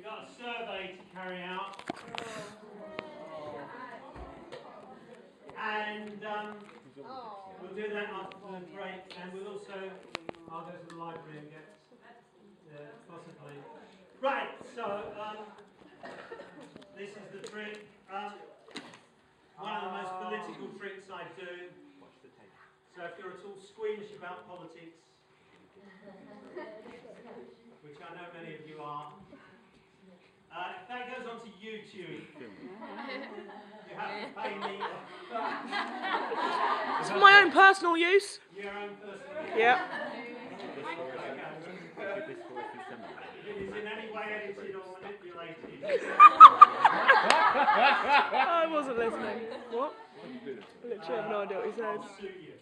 We've got a survey to carry out. And we'll do that after the break. And we'll also, I'll go to the library and get, possibly. Right, so this is the trick. One of the most political tricks I do. So if you're at all squeamish about politics, which I know many of you are, if that goes onto YouTube, you have to pay me. It's for my own personal use. Your own personal use. Yep. If it is in any way edited or manipulated. I wasn't listening. What? I literally have no idea what he said. I'll sue you.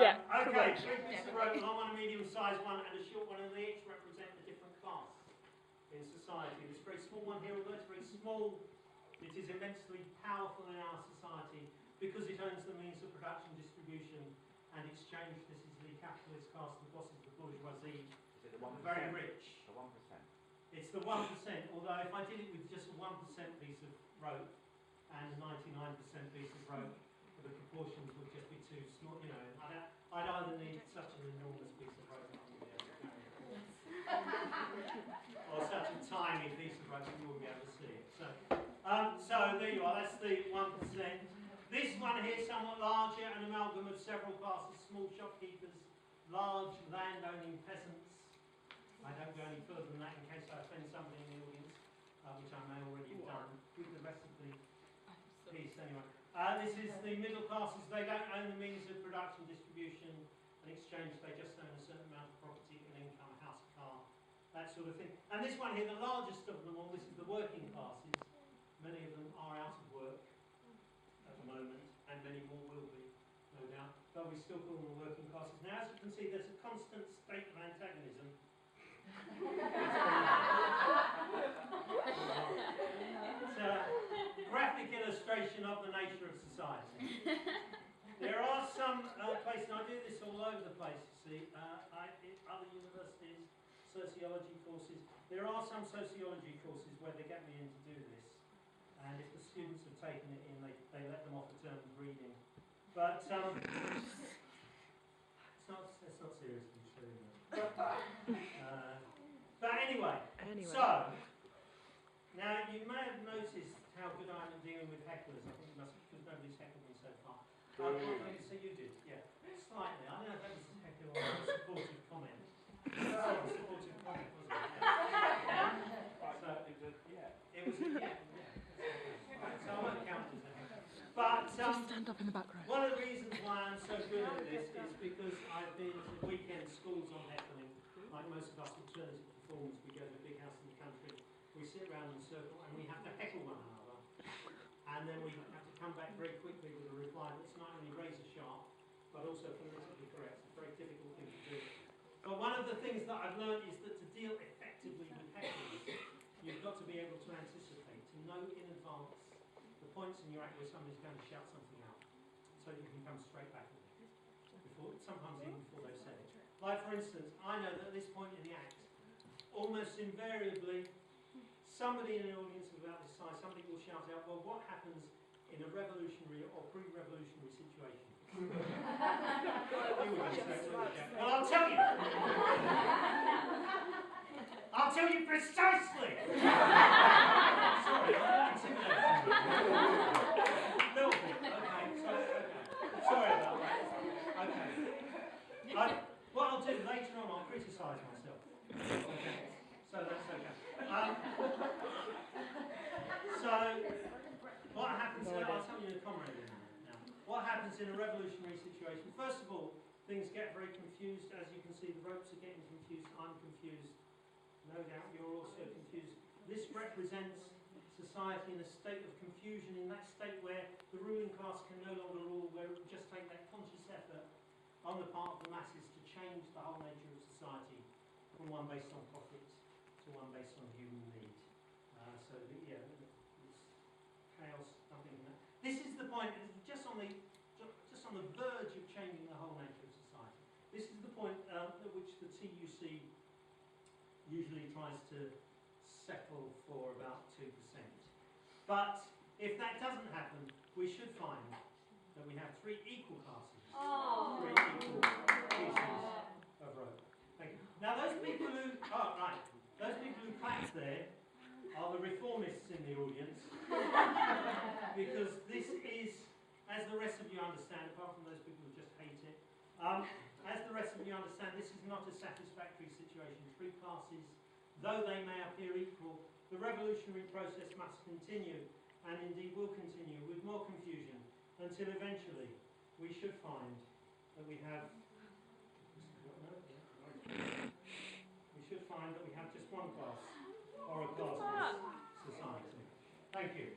Yeah. Okay, 3 pieces of rope, a long one, a medium-sized one, and a short one, and they each represent a different class in society. This very small one here, although it's very small, it is immensely powerful in our society because it owns the means of production, distribution, and exchange. This is the capitalist class, the bosses, the bourgeoisie, Is it the 1%? the very rich. The 1%. It's the 1%, although if I did it with just a 1% piece of rope and a 99% piece of rope, the proportions would just be too small. You know, I'd either need such an enormous piece of rope that I wouldn't be able to carry it, or such a tiny piece of rope that you wouldn't be able to see it. So there you are. That's the 1%. This one here, somewhat larger, an amalgam of several classes: small shopkeepers, large land-owning peasants. I don't go any further than that in case I offend somebody in the audience, which I may already have done with the rest of the piece anyway. This is the middle classes. They don't own the means of production, distribution, and exchange. They just own a certain amount of property, an income, a house, a car, that sort of thing. And this one here, the largest of them all, this is the working classes. Many of them are out of work at the moment, and many more will be, no doubt. But we still call them the working classes. Now, as you can see, there's a constant state of antagonism. It's a graphic illustration of the nature of society. There are some places, and I do this all over the place, you see, other universities, sociology courses. There are some sociology courses where they get me in to do this, and if the students have taken it in, they let them off a term of reading. But it's not seriously true. But anyway, so, now you may have noticed how good I am at dealing with hecklers. I think you must, because nobody's heckled me so far. So you did, yeah. Slightly. I don't know if that was a heckle or a supportive comment. Supportive comment, wasn't it? It was, yeah. Right, so I won't count as a heckle. But Just stand up in the back row. one of the reasons why I'm so good at this is because I've been to weekend schools on heckling. Like most of us alternative performers, we go to a big house in the country, we sit around in a circle and we have to heckle one another. And then we have to come back very quickly with a reply that's not only razor sharp, but also politically correct. It's a very difficult thing to do. But one of the things that I've learned is that to deal effectively with hecklers, you've got to be able to anticipate, to know in advance the points in your act where somebody's going to shout something out, so you can come straight back with it, sometimes even before they've said it. Like, for instance, I know that at this point in the act, almost invariably, somebody in an audience of about this size, somebody will shout out, well, what happens in a revolutionary or pre-revolutionary situation? Well, I'll tell you. I'll tell you precisely. Sorry, I'm intimidating. Little bit, okay. Sorry about that. Okay. What I'll do later on, I'll criticise myself. Okay. So that's okay. So what happens? I'll tell you a comrade now. What happens in a revolutionary situation? First of all, things get very confused. As you can see, the ropes are getting confused. I'm confused. No doubt you're also confused. This represents society in a state of confusion, in that state where the ruling class can no longer rule, where it would just take that conscious effort on the part of the masses to change the whole nature of society from one based on profit to one based on human need. It's chaos, nothing in that. This is the point, just on the verge of changing the whole nature of society. This is the point at which the TUC usually tries to settle for about 2%. But if that doesn't happen, we should find that we have 3 equal classes, 3 equal pieces of rope. Thank you. Now those people who, those people who clapped there are the reformists in the audience, because this is, as the rest of you understand, apart from those people who just hate it, as the rest of you understand, this is not a satisfactory situation. 3 classes, though they may appear equal, the revolutionary process must continue, and indeed will continue, with more confusion, until eventually we should find that we have just one class, or a classless society. Thank you.